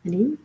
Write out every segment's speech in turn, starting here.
Ready?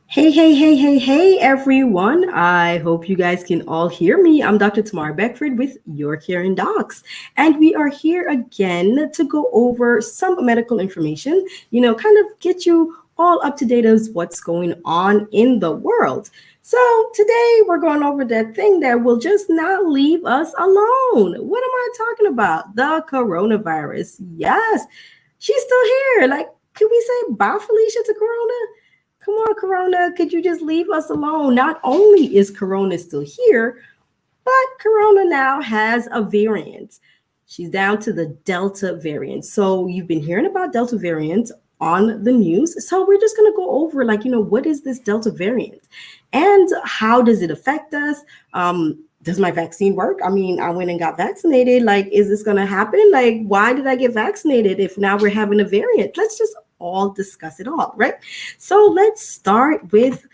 Hey, everyone. I hope you guys can all hear me. I'm Dr. Tamara Beckford with Your Caring Docs. And we are here again to go over some medical information, kind of get you all up to date as what's going on in the world. So today we're going over that thing that will just not leave us alone. What am I talking about? The coronavirus. Yes, she's still here. Like, could we say bye, Felicia, to Corona? Come on, Corona, could you just leave us alone? Not only is Corona still here, but Corona now has a variant. She's down to the Delta variant. So you've been hearing about Delta variant on the news. So we're just going to go over, what is this Delta variant and how does it affect us? Does my vaccine work? I mean, I went and got vaccinated. Like, is this going to happen? Like, why did I get vaccinated if now we're having a variant? Let's just all discuss it all, right? So let's start with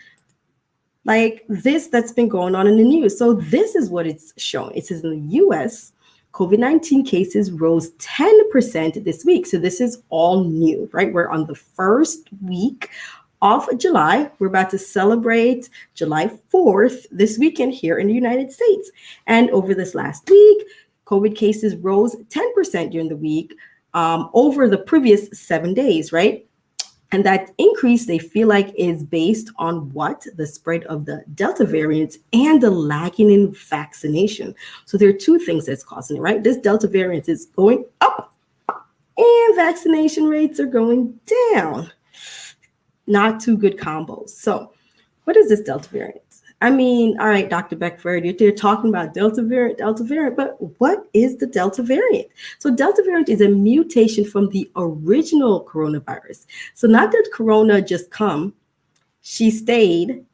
this that's been going on in the news. So this is what it's showing. It says in the US, COVID-19 cases rose 10% this week. So this is all new, right? We're on the first week of July. We're about to celebrate July 4th this weekend here in the United States. And over this last week, COVID cases rose 10% during the week over the previous 7 days, right? And that increase, they feel like, is based on what? The spread of the Delta variant and the lagging in vaccination. So there are two things that's causing it, right? This Delta variant is going up and vaccination rates are going down. Not two good combos. So what is this Delta variant? I mean, all right, Dr. Beckford, you're talking about Delta variant, but what is the Delta variant? So Delta variant is a mutation from the original coronavirus. So not that Corona just come, she stayed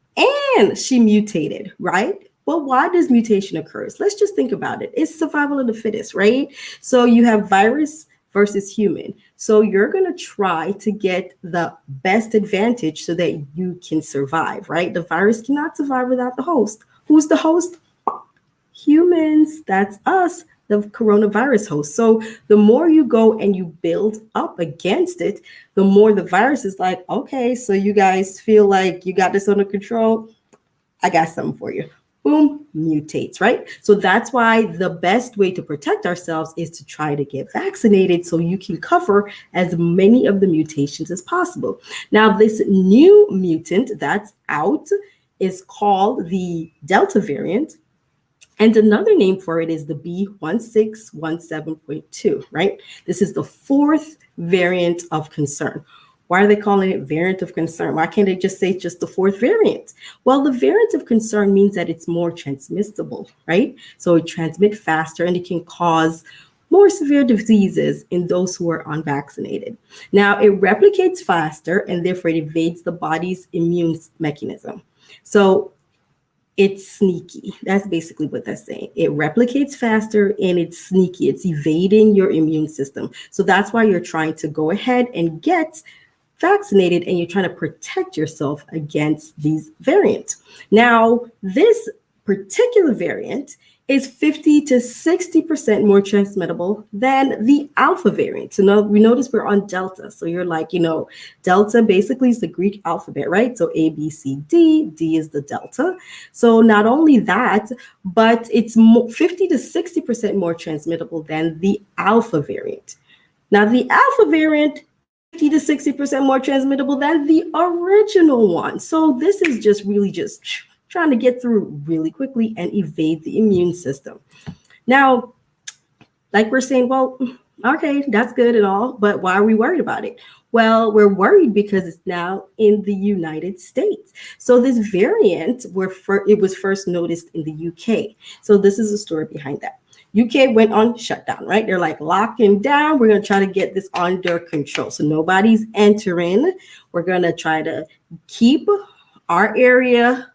and she mutated, right? Well, why does mutation occurs? Let's just think about it. It's survival of the fittest, right? So you have virus versus human. So you're going to try to get the best advantage so that you can survive, right? The virus cannot survive without the host. Who's the host? Humans. That's us, the coronavirus host. So the more you go and you build up against it, the more the virus is like, okay, so you guys feel like you got this under control. I got something for you. Boom, mutates, right? So that's why the best way to protect ourselves is to try to get vaccinated so you can cover as many of the mutations as possible. Now, this new mutant that's out is called the Delta variant. And another name for it is the B1617.2, right? This is the fourth variant of concern. Why are they calling it variant of concern? Why can't they just say just the fourth variant? Well, the variant of concern means that it's more transmissible, right? So it transmits faster and it can cause more severe diseases in those who are unvaccinated. Now, it replicates faster and therefore it evades the body's immune mechanism. So it's sneaky. That's basically what that's saying. It replicates faster and it's sneaky. It's evading your immune system. So that's why you're trying to go ahead and get vaccinated and you're trying to protect yourself against these variants. Now, this particular variant is 50 to 60% more transmittable than the alpha variant. So now we notice we're on Delta. So you're like, Delta basically is the Greek alphabet, right? So A, B, C, D, D is the Delta. So not only that, but it's 50 to 60% more transmittable than the alpha variant. Now, the alpha variant 50 to 60% more transmittable than the original one. So this is just really just trying to get through really quickly and evade the immune system. Now, like we're saying, well, okay, that's good and all, but why are we worried about it? Well, we're worried because it's now in the United States. So this variant, it was first noticed in the UK. So this is the story behind that. UK went on shutdown, right? They're like locking down. We're going to try to get this under control. So nobody's entering. We're going to try to keep our area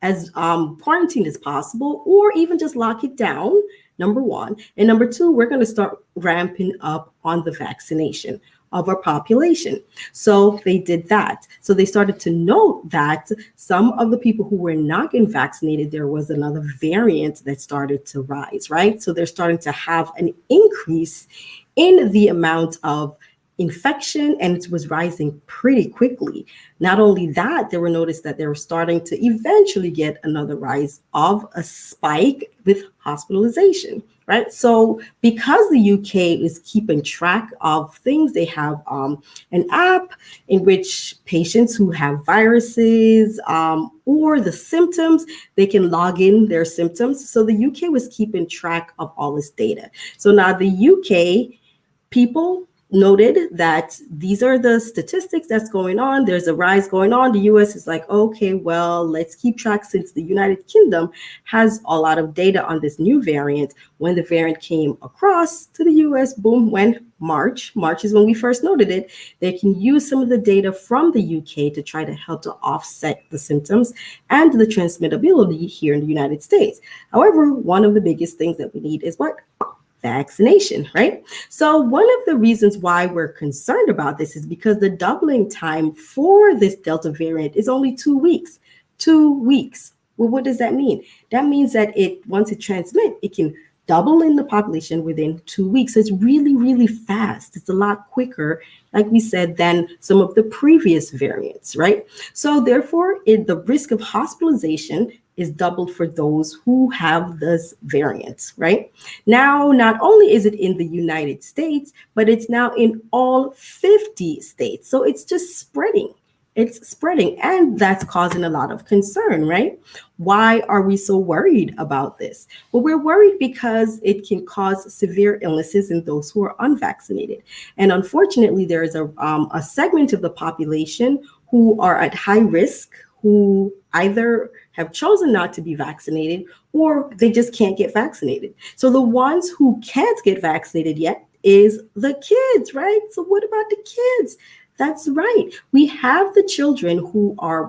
as quarantined as possible, or even just lock it down, number one. And number two, we're going to start ramping up on the vaccination of our population. So they did that. So they started to note that some of the people who were not getting vaccinated, there was another variant that started to rise, right? So they're starting to have an increase in the amount of infection, and it was rising pretty quickly. Not only that, they were noticed that they were starting to eventually get another rise of a spike with hospitalization, right? So because the UK is keeping track of things, they have an app in which patients who have viruses or the symptoms, they can log in their symptoms. So the UK was keeping track of all this data. So now the UK people noted that these are the statistics that's going on. There's a rise going on. The US is like, okay, well, let's keep track since the United Kingdom has a lot of data on this new variant. When the variant came across to the US, boom, when March is when we first noted it, they can use some of the data from the UK to try to help to offset the symptoms and the transmittability here in the United States. However, one of the biggest things that we need is what? Vaccination, right? So one of the reasons why we're concerned about this is because the doubling time for this Delta variant is only 2 weeks. 2 weeks. Well, what does that mean? That means that once it transmits, it can double in the population within 2 weeks. So it's really, really fast. It's a lot quicker, like we said, than some of the previous variants, right? So therefore, the risk of hospitalization is doubled for those who have this variant, right? Now, not only is it in the United States, but it's now in all 50 states. So it's just spreading. It's spreading, and that's causing a lot of concern, right? Why are we so worried about this? Well, we're worried because it can cause severe illnesses in those who are unvaccinated. And unfortunately, there is a segment of the population who are at high risk, who either have chosen not to be vaccinated or they just can't get vaccinated. So the ones who can't get vaccinated yet is the kids, right? So what about the kids? That's right. We have the children who are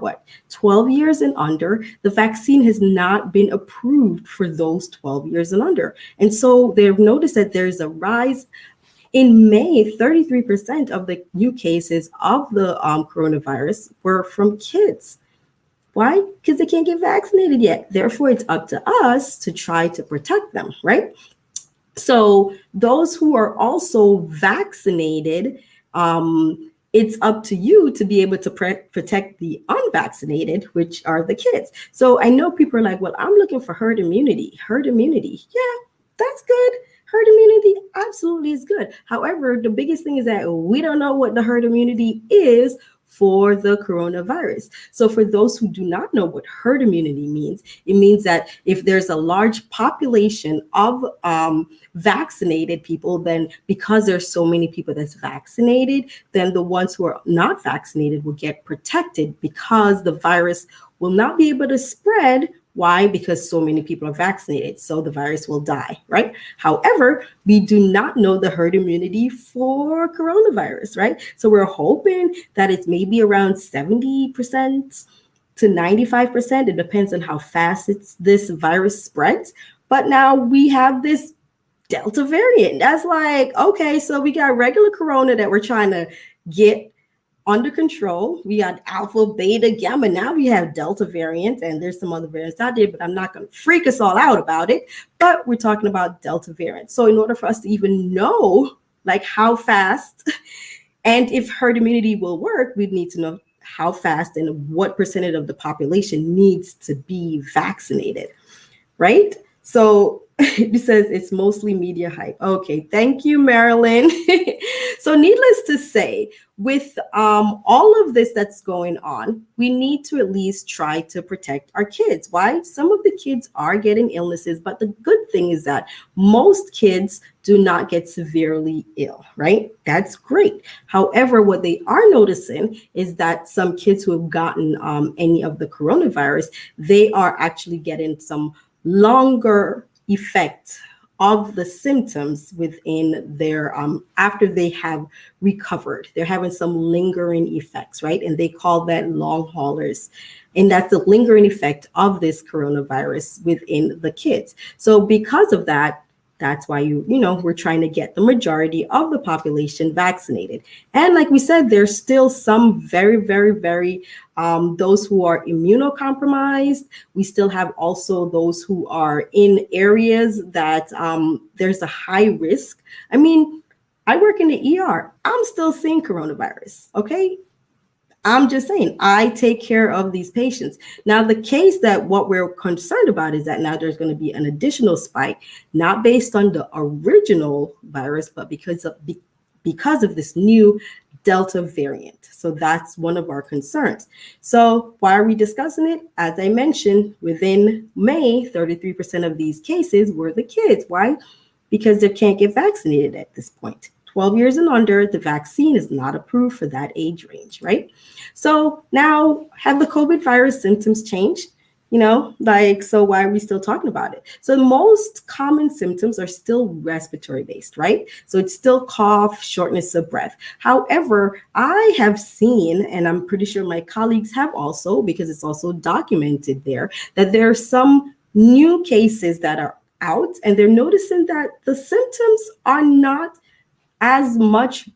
12 years and under. The vaccine has not been approved for those 12 years and under. And so they've noticed that there's a rise. In May, 33% of the new cases of the coronavirus were from kids. Why? Because they can't get vaccinated yet. Therefore, it's up to us to try to protect them, right? So those who are also vaccinated, it's up to you to be able to protect the unvaccinated, which are the kids. So I know people are like, well, I'm looking for herd immunity. Herd immunity. Yeah, that's good. Herd immunity absolutely is good. However, the biggest thing is that we don't know what the herd immunity is for the coronavirus. So for those who do not know what herd immunity means, it means that if there's a large population of vaccinated people, then because there's so many people that's vaccinated, then the ones who are not vaccinated will get protected because the virus will not be able to spread. Why? Because so many people are vaccinated, so the virus will die, right? However, we do not know the herd immunity for coronavirus, right? So we're hoping that it's maybe around 70% to 95%. It depends on how fast this virus spreads. But now we have this Delta variant. That's like, okay, so we got regular corona that we're trying to get under control. We got alpha, beta, gamma. Now we have Delta variant, and there's some other variants out there, but I'm not going to freak us all out about it. But we're talking about Delta variant. So in order for us to even know like how fast and if herd immunity will work, we need to know how fast and what percentage of the population needs to be vaccinated, right? So it says it's mostly media hype. Okay, thank you, Marilyn. So needless to say, with all of this that's going on, we need to at least try to protect our kids. Why? Some of the kids are getting illnesses, but the good thing is that most kids do not get severely ill, right? That's great. However, what they are noticing is that some kids who have gotten any of the coronavirus, they are actually getting some longer effect of the symptoms within their after they have recovered. They're having some lingering effects, right? And they call that long haulers. And that's the lingering effect of this coronavirus within the kids. So because of that, that's why we're trying to get the majority of the population vaccinated. And like we said, there's still some very, very, very those who are immunocompromised. We still have also those who are in areas that there's a high risk. I mean, I work in the ER. I'm still seeing coronavirus. Okay. I'm just saying, I take care of these patients. Now, the case that what we're concerned about is that now there's going to be an additional spike, not based on the original virus, but because of this new Delta variant. So that's one of our concerns. So why are we discussing it? As I mentioned, within May, 33% of these cases were the kids. Why? Because they can't get vaccinated at this point. 12 years and under, the vaccine is not approved for that age range, right? So now, have the COVID virus symptoms changed? So why are we still talking about it? So the most common symptoms are still respiratory based, right? So it's still cough, shortness of breath. However, I have seen, and I'm pretty sure my colleagues have also, because it's also documented there, that there are some new cases that are out, and they're noticing that the symptoms are not as much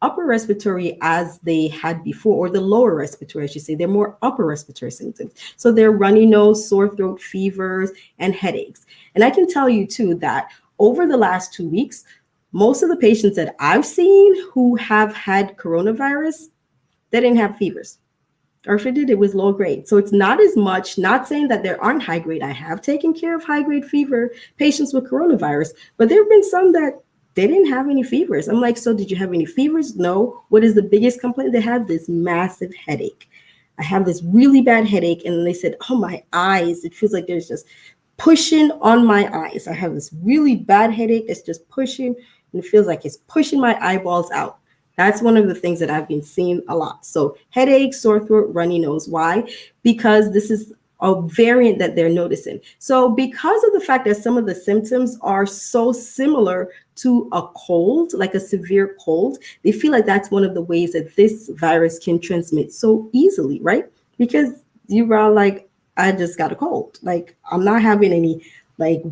upper respiratory as they had before, or the lower respiratory, I should say. They're more upper respiratory symptoms. So they're runny nose, sore throat, fevers, and headaches. And I can tell you too that over the last 2 weeks, most of the patients that I've seen who have had coronavirus, they didn't have fevers. Or if it did, it was low grade. So it's not as much, not saying that there aren't high grade. I have taken care of high grade fever patients with coronavirus, but there have been some that they didn't have any fevers. I'm like, so did you have any fevers? No. What is the biggest complaint? They have this massive headache. I have this really bad headache. And they said, oh, my eyes, it feels like there's just pushing on my eyes. I have this really bad headache that's just pushing, and it feels like it's pushing my eyeballs out. That's one of the things that I've been seeing a lot. So headache, sore throat, runny nose. Why? Because this is a variant that they're noticing. So because of the fact that some of the symptoms are so similar to a cold, like a severe cold, they feel like that's one of the ways that this virus can transmit so easily, right? Because you are like, I just got a cold. Like, I'm not having any like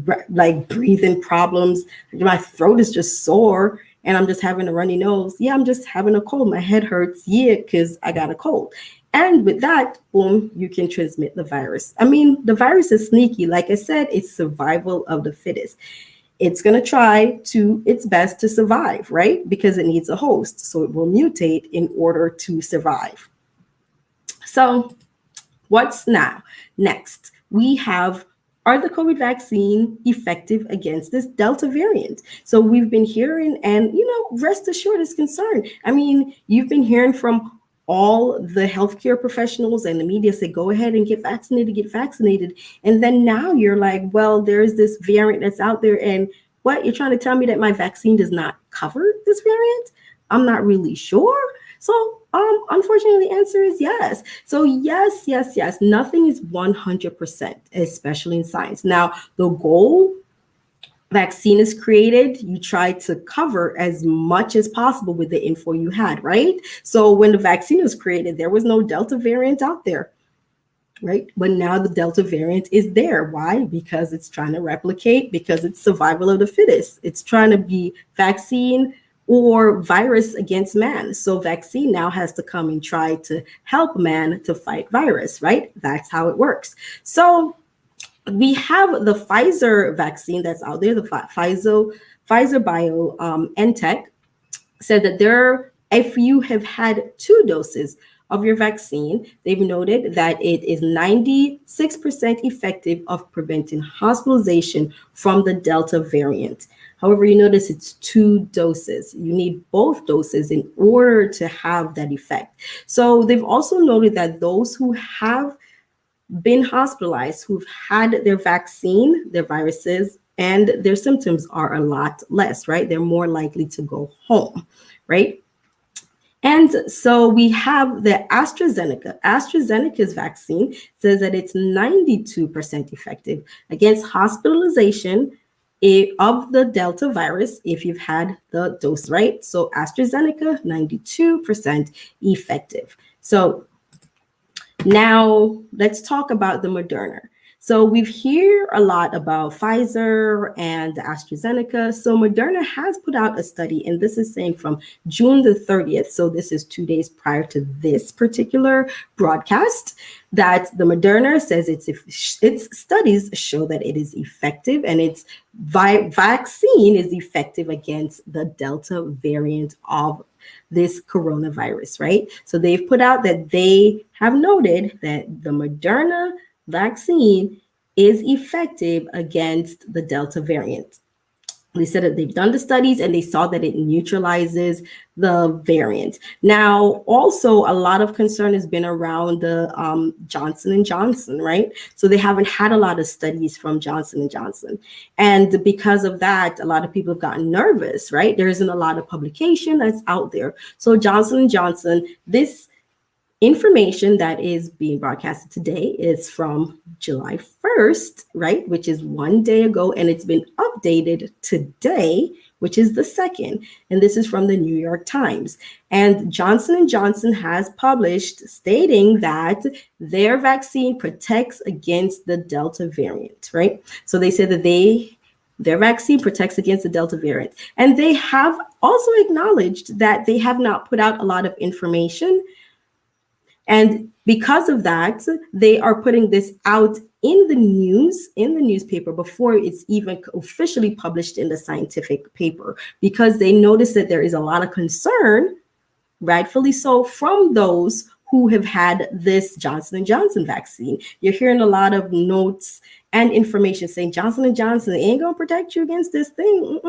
breathing problems. My throat is just sore and I'm just having a runny nose. Yeah, I'm just having a cold. My head hurts. Yeah, because I got a cold. And with that, boom, you can transmit the virus. I mean, the virus is sneaky. Like I said, it's survival of the fittest. It's going to try to its best to survive, right? Because it needs a host. So it will mutate in order to survive. So what's now? Next, we have, are the COVID vaccine effective against this Delta variant? So we've been hearing, and, rest assured is concerned. I mean, you've been hearing from all the healthcare professionals and the media say, go ahead and get vaccinated. And then now you're like, well, there's this variant that's out there. And what, you're trying to tell me that my vaccine does not cover this variant? I'm not really sure. So unfortunately, the answer is yes. So yes. Nothing is 100%, especially in science. Now, the goal, vaccine is created, you try to cover as much as possible with the info you had, right? So when the vaccine was created, there was no Delta variant out there, right? But now the Delta variant is there. Why? Because it's trying to replicate, because it's survival of the fittest. It's trying to be vaccine or virus against man. So vaccine now has to come and try to help man to fight virus, right? That's how it works. So we have the Pfizer vaccine that's out there, the Pfizer Bio NTech said that if you have had 2 doses of your vaccine, they've noted that it is 96% effective of preventing hospitalization from the Delta variant. However, you notice it's 2 doses. You need both doses in order to have that effect. So they've also noted that those who have been hospitalized, who've had their vaccine, their viruses, and their symptoms are a lot less, right? They're more likely to go home, right? And so we have the AstraZeneca. AstraZeneca's vaccine says that it's 92% effective against hospitalization of the Delta virus if you've had the dose, right? So AstraZeneca, 92% effective. So now let's talk about the Moderna. So we've heard a lot about Pfizer and AstraZeneca. So Moderna has put out a study, and this is saying from June the 30th. So this is 2 days prior to this particular broadcast, that the Moderna says its studies show that it is effective, and its vaccine is effective against the Delta variant of this coronavirus, right? So they've put out that they have noted that the Moderna vaccine is effective against the Delta variant. They said that they've done the studies and they saw that it neutralizes the variant. Now, also, a lot of concern has been around the Johnson and Johnson, right? So they haven't had a lot of studies from Johnson and Johnson, and because of that, a lot of people have gotten nervous, right? There isn't a lot of publication that's out there. So Johnson and Johnson, this information that is being broadcasted today is from July 1st, right, which is 1 day ago, and it's been updated today, which is the 2nd, and this is from the New York Times. And Johnson & Johnson has published stating that their vaccine protects against the Delta variant, right? So they said that their vaccine protects against the Delta variant. And they have also acknowledged that they have not put out a lot of information. And because of that, they are putting this out in the news, in the newspaper, before it's even officially published in the scientific paper, because they notice that there is a lot of concern, rightfully so, from those who have had this Johnson & Johnson vaccine. You're hearing a lot of notes and information saying Johnson & Johnson ain't going to protect you against this thing.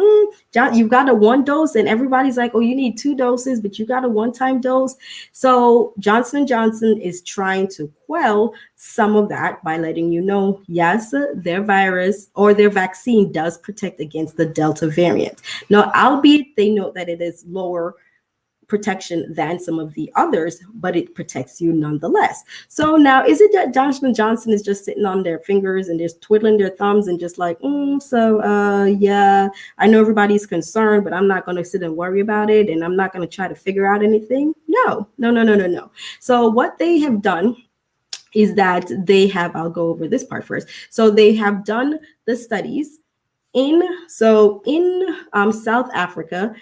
You've got a 1 dose, and everybody's like, oh, you need 2 doses, but you got a one-time dose. So Johnson & Johnson is trying to quell some of that by letting you know, yes, their virus or their vaccine does protect against the Delta variant. Now, albeit they note that it is lower protection than some of the others, but it protects you nonetheless. So now, is it that Johnson & Johnson is just sitting on their fingers and just twiddling their thumbs and just like, yeah, I know everybody's concerned, but I'm not going to sit and worry about it, and I'm not going to try to figure out anything? No. So what they have done is that I'll go over this part first. So they have done the studies in South Africa.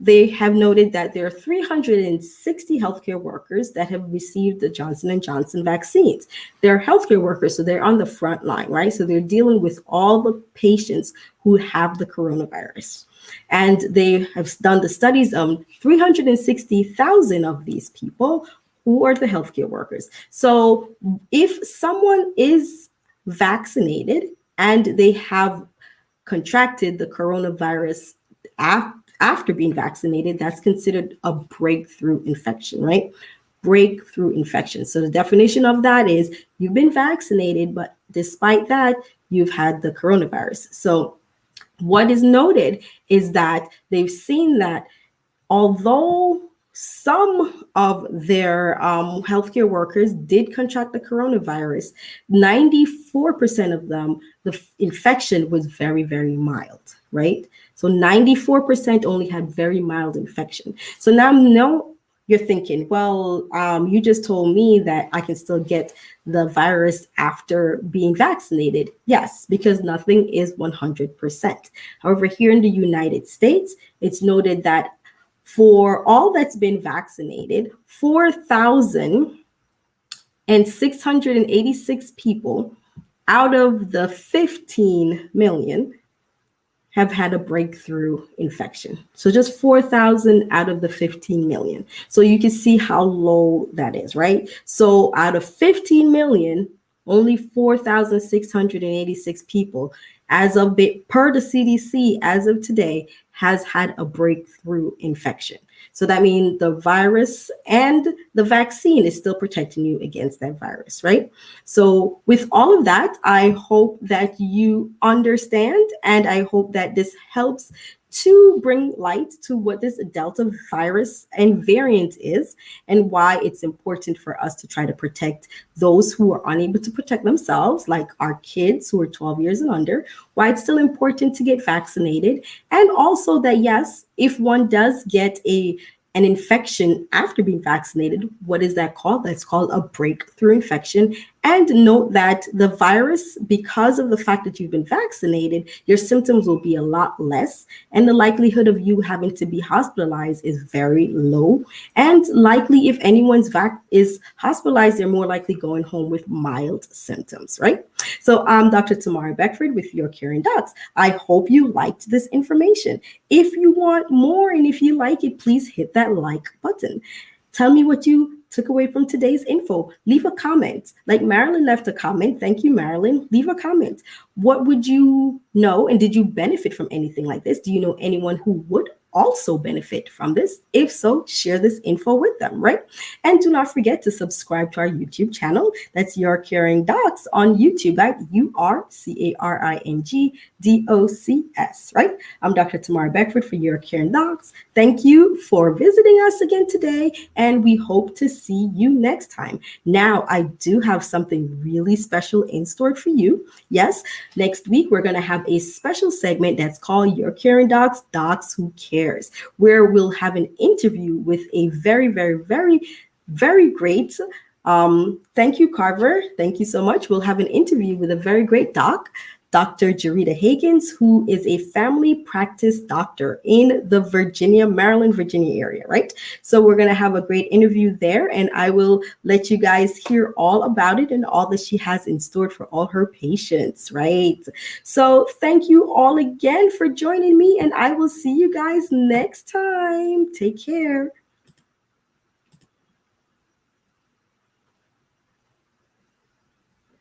They have noted that there are 360 healthcare workers that have received the Johnson & Johnson vaccines. They're healthcare workers, so they're on the front line, right? So they're dealing with all the patients who have the coronavirus. And they have done the studies on 360,000 of these people who are the healthcare workers. So if someone is vaccinated and they have contracted the coronavirus after being vaccinated, that's considered a breakthrough infection, right? Breakthrough infection. So the definition of that is you've been vaccinated, but despite that, you've had the coronavirus. So what is noted is that they've seen that although some of their healthcare workers did contract the coronavirus, 94% of them, the infection was very, very mild, right? So 94% only had very mild infection. So now you're thinking, well, you just told me that I can still get the virus after being vaccinated. Yes, because nothing is 100%. However, here in the United States, it's noted that for all that's been vaccinated, 4,686 people out of the 15 million have had a breakthrough infection. So just 4,000 out of the 15 million. So you can see how low that is, right? So out of 15 million, only 4,686 people, per the CDC, as of today, has had a breakthrough infection. So that means the virus and the vaccine is still protecting you against that virus, right? So with all of that, I hope that you understand, and I hope that this helps to bring light to what this Delta virus and variant is, and why it's important for us to try to protect those who are unable to protect themselves, like our kids who are 12 years and under, why it's still important to get vaccinated, and also that, yes, if one does get an infection after being vaccinated, what is that called? That's called a breakthrough infection. And note that the virus, because of the fact that you've been vaccinated, your symptoms will be a lot less, and the likelihood of you having to be hospitalized is very low. And likely, if anyone's is hospitalized, they're more likely going home with mild symptoms, right? So I'm Dr. Tamara Beckford with Your Caring Docs. I hope you liked this information. If you want more and if you like it, please hit that like button. Tell me what you took away from today's info. Leave a comment. Like Marilyn left a comment. Thank you, Marilyn. Leave a comment. What would you know? And did you benefit from anything like this? Do you know anyone who would also benefit from this? If so, share this info with them, right? And do not forget to subscribe to our YouTube channel. That's Your Caring Docs on YouTube at URCARINGDOCS, right? I'm Dr. Tamara Beckford for Your Caring Docs. Thank you for visiting us again today, and we hope to see you next time. Now, I do have something really special in store for you. Yes, next week we're going to have a special segment that's called Your Caring Docs, Docs Who Cares, where we'll have an interview with a very, very, very, very great thank you, Carver. Thank you so much. We'll have an interview with a very great doc, Dr. Jarita Higgins, who is a family practice doctor in the Maryland, Virginia area, right? So we're going to have a great interview there, and I will let you guys hear all about it and all that she has in store for all her patients, right? So thank you all again for joining me, and I will see you guys next time. Take care.